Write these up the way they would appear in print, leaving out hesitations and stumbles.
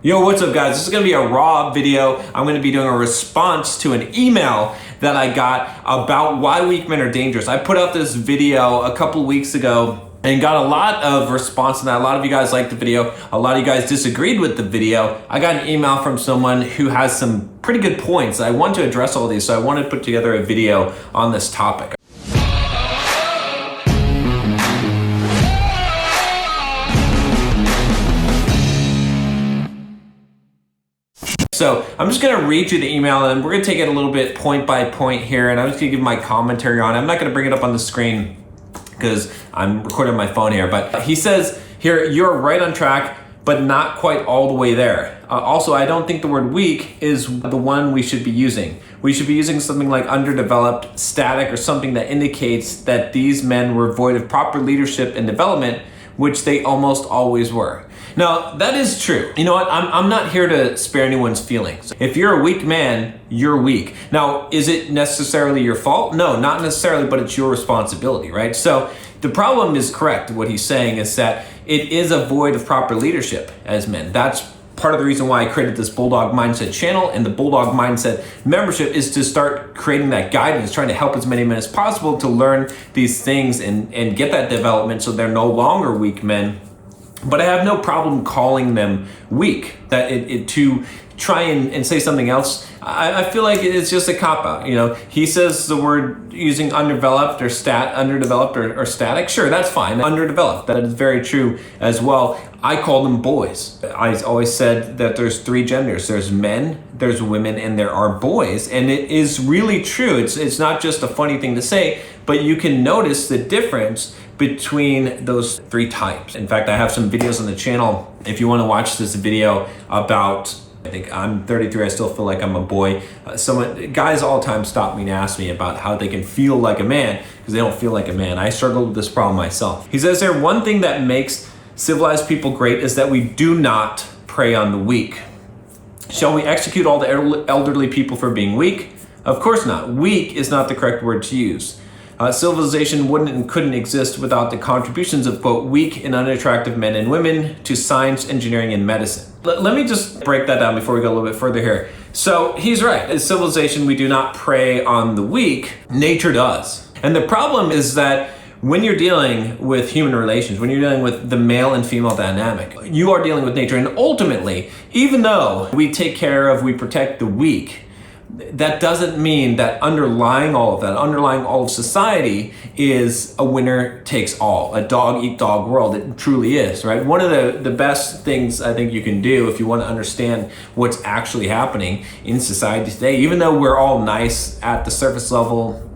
Yo, what's up guys? This is gonna be a raw video. I'm gonna be doing a response to an email that I got about why weak men are dangerous. I put out this video a couple weeks ago and got a lot of response to that. A lot of you guys liked the video. A lot of you guys disagreed with the video. I got an email from someone who has some pretty good points. I want to address all these, so I wanted to put together a video on this topic. So I'm just gonna read you the email and we're gonna take it a little bit point by point here, and I'm just gonna give my commentary on it. I'm not gonna bring it up on the screen because I'm recording on my phone here, but he says here, you're right on track, but not quite all the way there. Also, I don't think the word weak is the one we should be using. We should be using something like underdeveloped, static, or something that indicates that these men were void of proper leadership and development, which they almost always were. Now, that is true. You know what? I'm not here to spare anyone's feelings. If you're a weak man, you're weak. Now, is it necessarily your fault? No, not necessarily, but it's your responsibility, right? So the problem is correct. What he's saying is that it is a void of proper leadership as men. That's part of the reason why I created this Bulldog Mindset channel, and the Bulldog Mindset membership is to start creating that guidance, trying to help as many men as possible to learn these things and get that development so they're no longer weak men. But I have no problem calling them weak. That to try and say something else, I feel like it's just a cop-out. You know, he says the word using underdeveloped or static. Sure, that's fine. Underdeveloped, that is very true as well. I call them boys. I always said that there's three genders. There's men, there's women, and there are boys. And it is really true. It's not just a funny thing to say, but you can notice the difference between those three types. In fact, I have some videos on the channel. If you want to watch this video about, I think I'm 33, I still feel like I'm a boy. Guys all the time stop me and ask me about how they can feel like a man because they don't feel like a man. I struggle with this problem myself. He says there, one thing that makes civilized people great is that we do not prey on the weak. Shall we execute all the elderly people for being weak? Of course not. Weak is not the correct word to use. Civilization wouldn't and couldn't exist without the contributions of, quote, weak and unattractive men and women to science, engineering, and medicine. Let me just break that down before we go a little bit further here. So he's right. As civilization, we do not prey on the weak. Nature does. And the problem is that when you're dealing with human relations, when you're dealing with the male and female dynamic, you are dealing with nature. And ultimately, even though we take care of, we protect the weak, that doesn't mean that underlying all of society is a winner takes all, a dog eat dog world. It truly is, right? One of the best things I think you can do if you want to understand what's actually happening in society today, even though we're all nice at the surface level,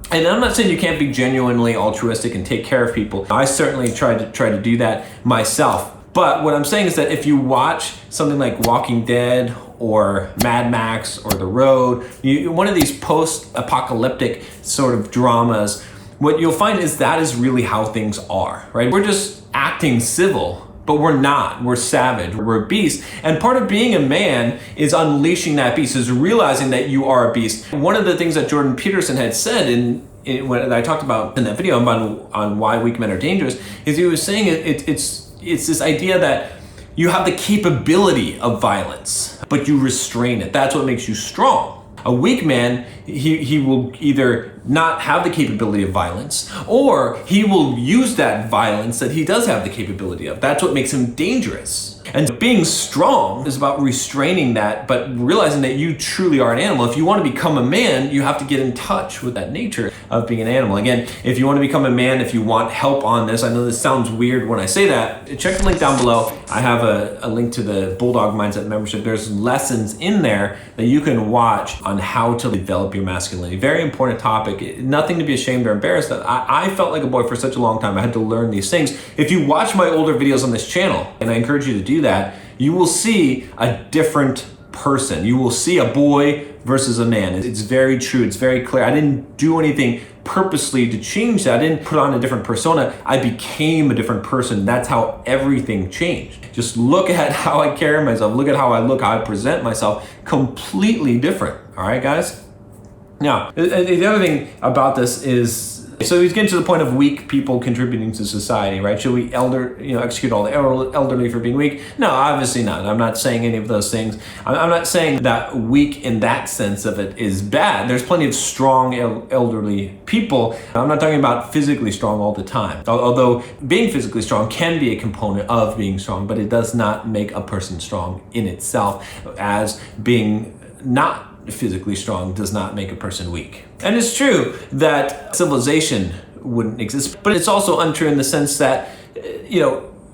and I'm not saying you can't be genuinely altruistic and take care of people. I certainly try to do that myself. But what I'm saying is that if you watch something like Walking Dead or Mad Max or The Road, one of these post-apocalyptic sort of dramas, what you'll find is that is really how things are, right? We're just acting civil, but we're not. We're savage. We're a beast. And part of being a man is unleashing that beast, is realizing that you are a beast. One of the things that Jordan Peterson had said when I talked about in that video on why weak men are dangerous, is he was saying it's this idea that you have the capability of violence, but you restrain it. That's what makes you strong. A weak man, he will either not have the capability of violence, or he will use that violence that he does have the capability of. That's what makes him dangerous. And being strong is about restraining that, but realizing that you truly are an animal. If you want to become a man, you have to get in touch with that nature of being an animal. Again, if you want to become a man, if you want help on this, I know this sounds weird when I say that, check the link down below. I have a link to the Bulldog Mindset membership. There's lessons in there that you can watch on how to develop your masculinity. Very important topic. Nothing to be ashamed or embarrassed of. I felt like a boy for such a long time. I had to learn these things. If you watch my older videos on this channel, and I encourage you to do that, you will see a different person. You will see a boy versus a man. It's very true. It's very clear. I didn't do anything purposely to change that. I didn't put on a different persona. I became a different person. That's how everything changed. Just look at how I carry myself. Look at how I look, how I present myself. Completely different. All right, guys? Now, the other thing about this is So he's getting to the point of weak people contributing to society, right? Should we execute all the elderly for being weak? No, obviously not. I'm not saying any of those things. I'm not saying that weak in that sense of it is bad. There's plenty of strong elderly people. I'm not talking about physically strong all the time. Although being physically strong can be a component of being strong, but it does not make a person strong in itself, as being not physically strong does not make a person weak. And it's true that civilization wouldn't exist, but it's also untrue in the sense that,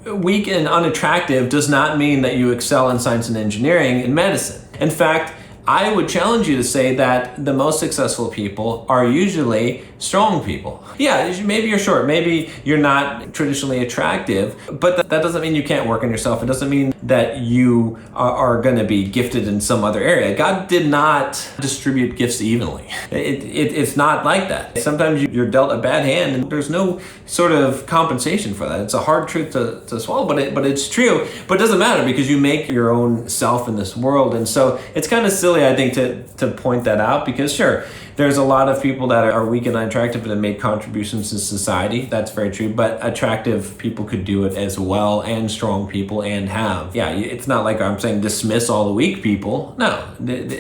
weak and unattractive does not mean that you excel in science and engineering and medicine. In fact, I would challenge you to say that the most successful people are usually strong people. Yeah, maybe you're short, maybe you're not traditionally attractive, but that doesn't mean you can't work on yourself. It doesn't mean that you are going to be gifted in some other area. God did not distribute gifts evenly. It's not like that. Sometimes you're dealt a bad hand and there's no sort of compensation for that. It's a hard truth to swallow, but it's true. But it doesn't matter because you make your own self in this world. And so it's kind of silly, I think, to point that out, because sure, there's a lot of people that are weak and unattractive that have made contributions to society. That's very true. But attractive people could do it as well, and strong people, and have. Yeah, it's not like I'm saying dismiss all the weak people. No,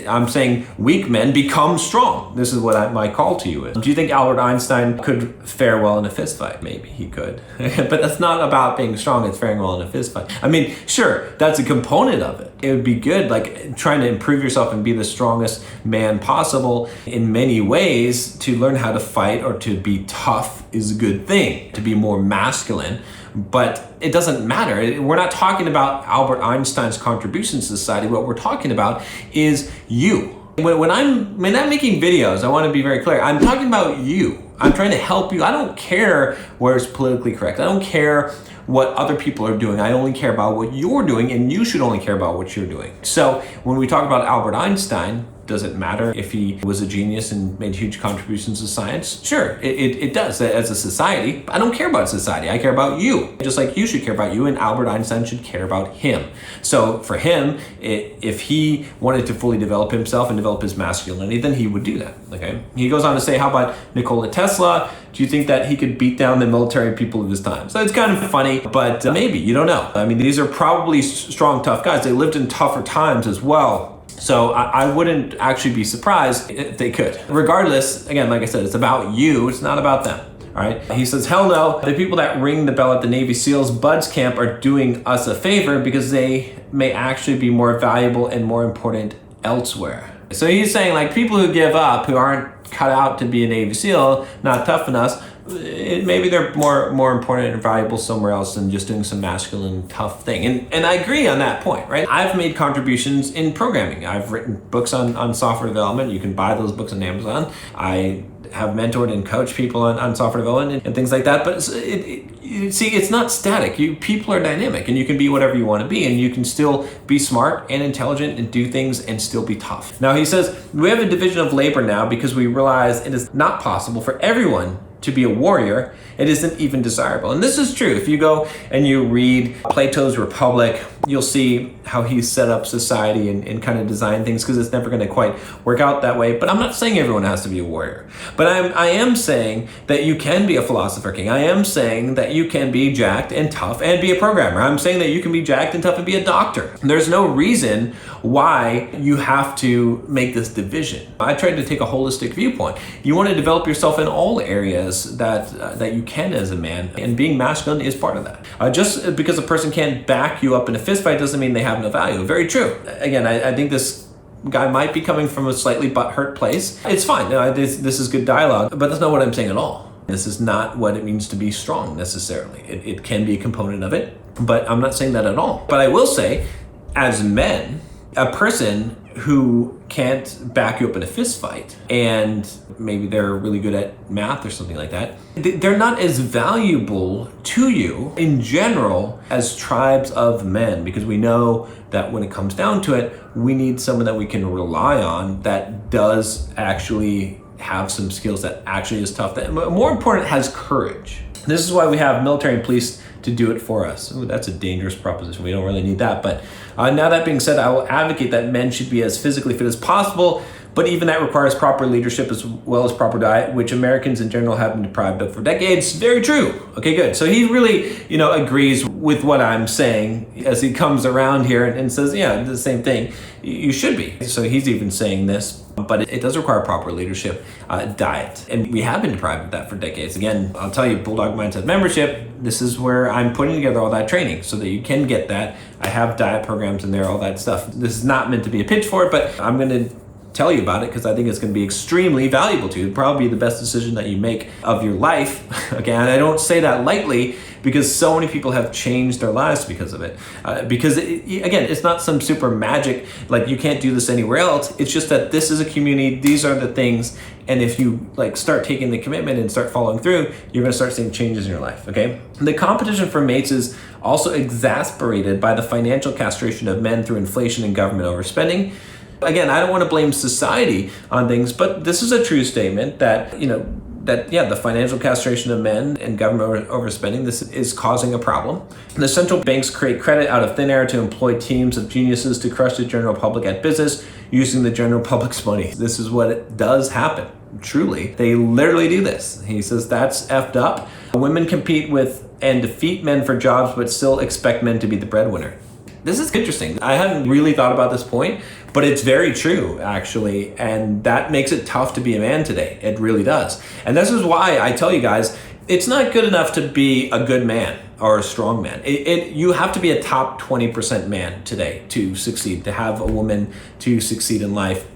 I'm saying weak men become strong. This is what my call to you is. Do you think Albert Einstein could fare well in a fist fight? Maybe he could. But that's not about being strong. It's faring well in a fist fight. I mean, sure, that's a component of it. It would be good, like trying to improve yourself and be the strongest man possible in many ways. To learn how to fight or to be tough is a good thing, to be more masculine, but it doesn't matter. We're not talking about Albert Einstein's contribution to society. What we're talking about is you. When I'm making videos, I want to be very clear. I'm talking about you. I'm trying to help you. I don't care where it's politically correct. I don't care what other people are doing. I only care about what you're doing, and you should only care about what you're doing. So when we talk about Albert Einstein, does it matter if he was a genius and made huge contributions to science? Sure, it does as a society. I don't care about society. I care about you. Just like you should care about you, and Albert Einstein should care about him. So for him, if he wanted to fully develop himself and develop his masculinity, then he would do that. Okay. He goes on to say, how about Nikola Tesla? Do you think that he could beat down the military people of his time? So it's kind of funny, but maybe, you don't know. I mean, these are probably strong, tough guys. They lived in tougher times as well. So I wouldn't actually be surprised if they could. Regardless, again, like I said, it's about you. It's not about them. All right. He says, hell no. The people that ring the bell at the Navy SEALs Buds Camp are doing us a favor because they may actually be more valuable and more important elsewhere. So he's saying, like, people who give up, who aren't cut out to be a Navy SEAL, not tough enough, maybe they're more important and valuable somewhere else than just doing some masculine tough thing. And I agree on that point, right? I've made contributions in programming. I've written books on software development. You can buy those books on Amazon. I have mentored and coached people on software development and things like that. But see, it's not static. People are dynamic, and you can be whatever you want to be, and you can still be smart and intelligent and do things and still be tough. Now, he says, we have a division of labor now because we realize it is not possible for everyone to be a warrior. It isn't even desirable. And this is true. If you go and you read Plato's Republic, you'll see how he set up society and kind of designed things, because it's never going to quite work out that way. But I'm not saying everyone has to be a warrior. But I am saying that you can be a philosopher king. I am saying that you can be jacked and tough and be a programmer. I'm saying that you can be jacked and tough and be a doctor. There's no reason why you have to make this division. I tried to take a holistic viewpoint. You want to develop yourself in all areas that you can as a man, and being masculine is part of that. Just because a person can't back you up in a fist fight doesn't mean they have no value. Very true. Again, I think this guy might be coming from a slightly butthurt place. It's fine. This is good dialogue, but that's not what I'm saying at all. This is not what it means to be strong necessarily. It can be a component of it, but I'm not saying that at all. But I will say, as men, a person who can't back you up in a fist fight, and maybe they're really good at math or something like that, they're not as valuable to you in general as tribes of men, because we know that when it comes down to it, we need someone that we can rely on that does actually have some skills, that actually is tough, that more important, has courage. This is why we have military and police to do it for us. Ooh, that's a dangerous proposition. We don't really need that. But now that being said, I will advocate that men should be as physically fit as possible, But even that requires proper leadership as well as proper diet, which Americans in general have been deprived of for decades. Very true. Okay, good. So he really, agrees with what I'm saying as he comes around here and says, yeah, the same thing. You should be. So he's even saying this. But it does require proper leadership, diet. And we have been deprived of that for decades. Again, I'll tell you, Bulldog Mindset membership, this is where I'm putting together all that training so that you can get that. I have diet programs in there, all that stuff. This is not meant to be a pitch for it, but I'm going to tell you about it because I think it's going to be extremely valuable to you. It'll probably be the best decision that you make of your life. Again, I don't say that lightly because so many people have changed their lives because of it. Again, it's not some super magic, like you can't do this anywhere else. It's just that this is a community. These are the things. And if you start taking the commitment and start following through, you're going to start seeing changes in your life. Okay. The competition for mates is also exacerbated by the financial castration of men through inflation and government overspending. Again, I don't want to blame society on things, but this is a true statement that, the financial castration of men and government overspending, this is causing a problem. The central banks create credit out of thin air to employ teams of geniuses to crush the general public at business using the general public's money. This is what it does happen. Truly, they literally do this. He says that's effed up. Women compete with and defeat men for jobs, but still expect men to be the breadwinner. This is interesting. I hadn't really thought about this point, but it's very true, actually. And that makes it tough to be a man today. It really does. And this is why I tell you guys, it's not good enough to be a good man or a strong man. You have to be a top 20% man today to succeed, to have a woman to succeed in life.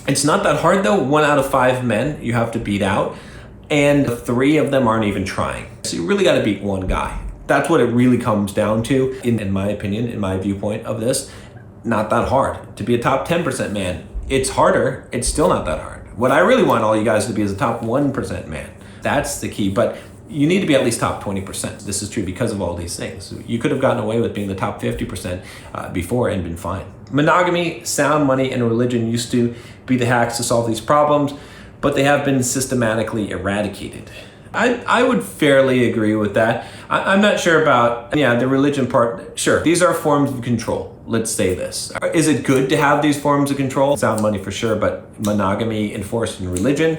It's not that hard though. 1 out of 5 men you have to beat out, and 3 of them aren't even trying. So you really got to beat 1 guy. That's what it really comes down to, in my opinion, in my viewpoint of this. Not that hard. To be a top 10% man, it's harder. It's still not that hard. What I really want all you guys to be is a top 1% man. That's the key. But you need to be at least top 20%. This is true because of all these things. You could have gotten away with being the top 50% before and been fine. Monogamy, sound money, and religion used to be the hacks to solve these problems, but they have been systematically eradicated. I would fairly agree with that. I'm not sure about, the religion part. Sure, these are forms of control. Let's say this. Is it good to have these forms of control? Sound money for sure, but monogamy enforced in religion?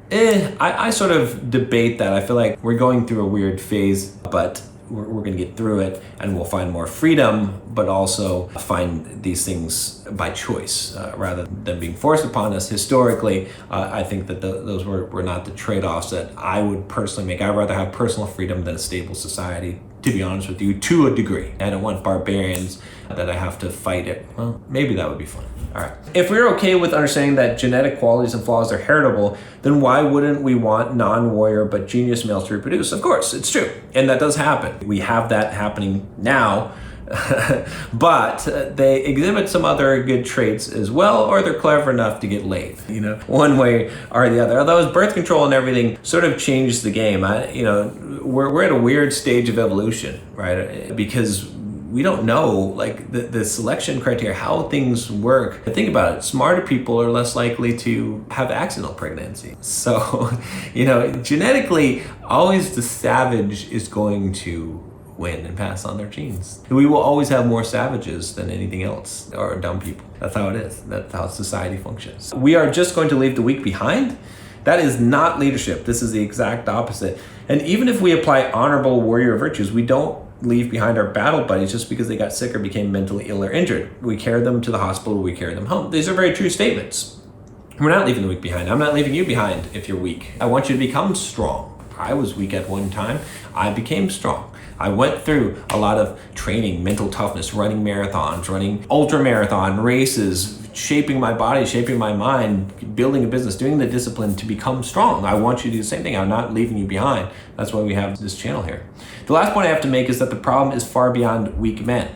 I sort of debate that. I feel like we're going through a weird phase, but we're going to get through it and we'll find more freedom, but also find these things by choice rather than being forced upon us. Historically, I think that those were not the trade-offs that I would personally make. I'd rather have personal freedom than a stable society, to be honest with you, to a degree. I don't want barbarians that I have to fight it. Well, maybe that would be fun. All right. If we're okay with understanding that genetic qualities and flaws are heritable, then why wouldn't we want non-warrior but genius males to reproduce? Of course, it's true. And that does happen. We have that happening now, but they exhibit some other good traits as well, or they're clever enough to get laid, one way or the other. Although birth control and everything sort of changed the game. We're at a weird stage of evolution, right? Because we don't know the selection criteria, how things work. Think about it. Smarter people are less likely to have accidental pregnancy. So, genetically, always the savage is going to win and pass on their genes. We will always have more savages than anything else, or dumb people. That's how it is. That's how society functions. We are just going to leave the weak behind. That is not leadership. This is the exact opposite. And even if we apply honorable warrior virtues, we don't leave behind our battle buddies just because they got sick or became mentally ill or injured. We carry them to the hospital, we carry them home. These are very true statements. We're not leaving the weak behind. I'm not leaving you behind if you're weak. I want you to become strong. I was weak at one time. I became strong. I went through a lot of training, mental toughness, running marathons, running ultra marathon races, shaping my body, shaping my mind, building a business, doing the discipline to become strong. I want you to do the same thing. I'm not leaving you behind. That's why we have this channel here. The last point I have to make is that the problem is far beyond weak men.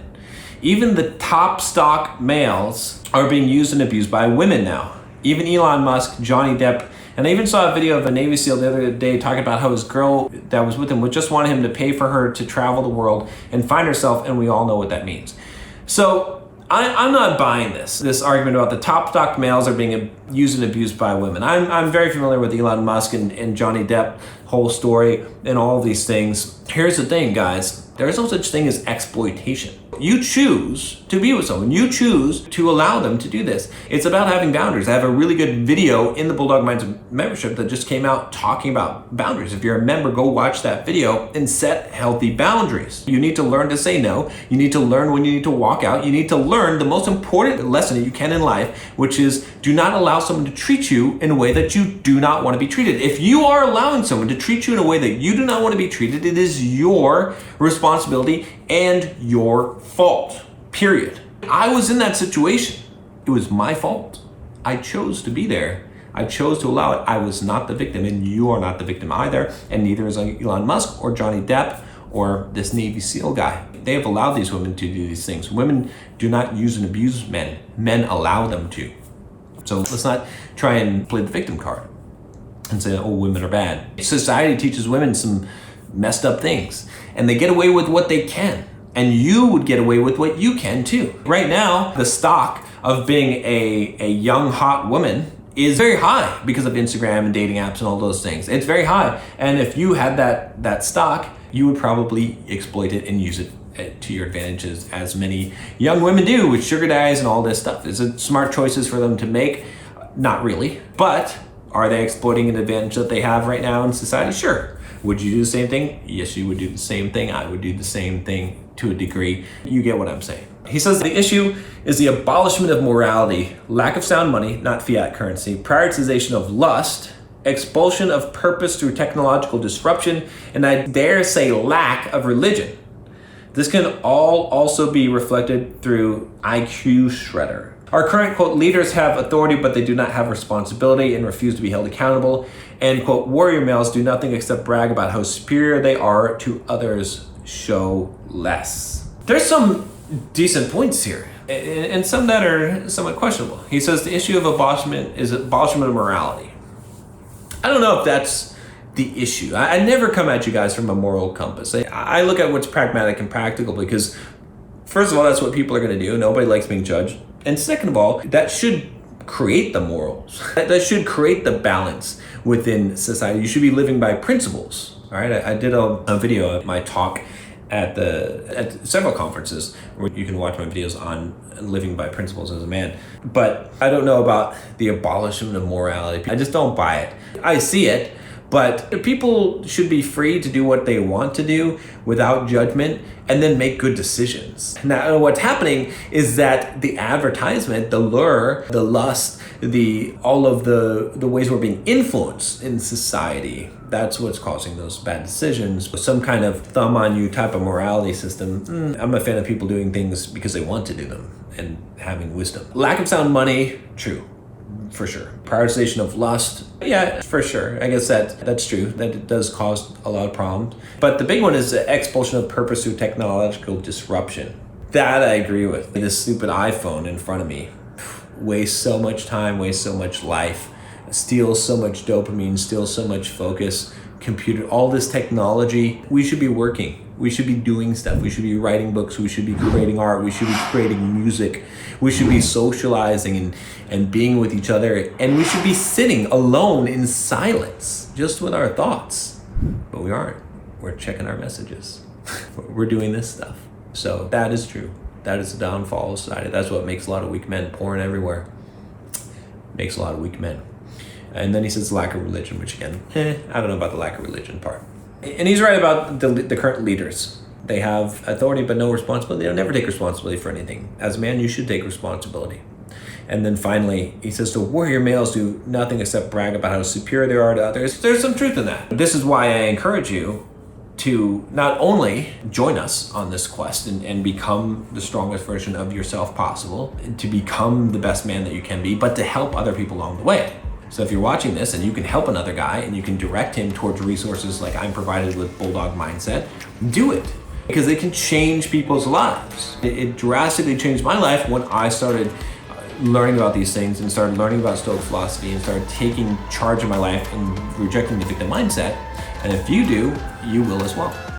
Even the top stock males are being used and abused by women now. Even Elon Musk, Johnny Depp, and I even saw a video of a Navy SEAL the other day talking about how his girl that was with him would just want him to pay for her to travel the world and find herself, and we all know what that means. So I'm not buying this argument about the top stock males are being used and abused by women. I'm very familiar with Elon Musk and Johnny Depp whole story and all of these things. Here's the thing, guys. There is no such thing as exploitation. You choose to be with someone. You choose to allow them to do this. It's about having boundaries. I have a really good video in the Bulldog Minds membership that just came out talking about boundaries. If you're a member, go watch that video and set healthy boundaries. You need to learn to say no. You need to learn when you need to walk out. You need to learn the most important lesson that you can in life, which is do not allow someone to treat you in a way that you do not want to be treated. If you are allowing someone to treat you in a way that you do not want to be treated, it is your responsibility and your fault, period. I was in that situation. It was my fault. I chose to be there. I chose to allow it. I was not the victim, and you are not the victim either, and neither is Elon Musk or Johnny Depp or this Navy SEAL guy. They have allowed these women to do these things. Women do not use and abuse men. Men allow them to. So let's not try and play the victim card and say, oh, women are bad. Society teaches women some messed up things, and they get away with what they can. And you would get away with what you can too. Right now, the stock of being a young, hot woman is very high because of Instagram and dating apps and all those things. It's very high. And if you had that stock, you would probably exploit it and use it to your advantages, as many young women do with sugar daddies and all this stuff. Is it smart choices for them to make? Not really. But are they exploiting an advantage that they have right now in society? Sure. Would you do the same thing? Yes, you would do the same thing. I would do the same thing to a degree. You get what I'm saying. He says the issue is the abolishment of morality, lack of sound money, not fiat currency, prioritization of lust, expulsion of purpose through technological disruption, and I dare say lack of religion. This can all also be reflected through IQ shredder. Our current, quote, leaders have authority, but they do not have responsibility and refuse to be held accountable. And, quote, warrior males do nothing except brag about how superior they are to others, show less. There's some decent points here, and some that are somewhat questionable. He says the issue of abolishment is abolishment of morality. I don't know if that's the issue. I never come at you guys from a moral compass. I look at what's pragmatic and practical because, first of all, that's what people are going to do. Nobody likes being judged. And second of all, that should create the morals. That should create the balance within society. You should be living by principles. All right. I did a video of my talk at several conferences where you can watch my videos on living by principles as a man. But I don't know about the abolishment of morality. I just don't buy it. I see it. But people should be free to do what they want to do without judgment and then make good decisions. Now, what's happening is that the advertisement, the lure, the lust, all of the ways we're being influenced in society, that's what's causing those bad decisions. Some kind of thumb on you type of morality system. I'm a fan of people doing things because they want to do them and having wisdom. Lack of sound money, true. For sure. Prioritization of lust, yeah, for sure. I guess that's true. That it does cause a lot of problems. But the big one is the expulsion of purpose through technological disruption. That I agree with. This stupid iPhone in front of me wastes so much time, wastes so much life, steals so much dopamine, steals so much focus, computer, all this technology. We should be working. We should be doing stuff. We should be writing books. We should be creating art. We should be creating music. We should be socializing and being with each other. And we should be sitting alone in silence, just with our thoughts. But we aren't. We're checking our messages. We're doing this stuff. So that is true. That is the downfall of society. That's what makes a lot of weak men. Porn everywhere makes a lot of weak men. And then he says lack of religion, which again, I don't know about the lack of religion part. And he's right about the current leaders. They have authority but no responsibility. They'll never take responsibility for anything. As a man, you should take responsibility. And then finally, he says the warrior males do nothing except brag about how superior they are to others. There's some truth in that. This is why I encourage you to not only join us on this quest and become the strongest version of yourself possible, to become the best man that you can be, but to help other people along the way. So if you're watching this and you can help another guy and you can direct him towards resources like I'm provided with Bulldog Mindset, do it. Because it can change people's lives. It drastically changed my life when I started learning about these things and started learning about Stoic philosophy and started taking charge of my life and rejecting the victim mindset. And if you do, you will as well.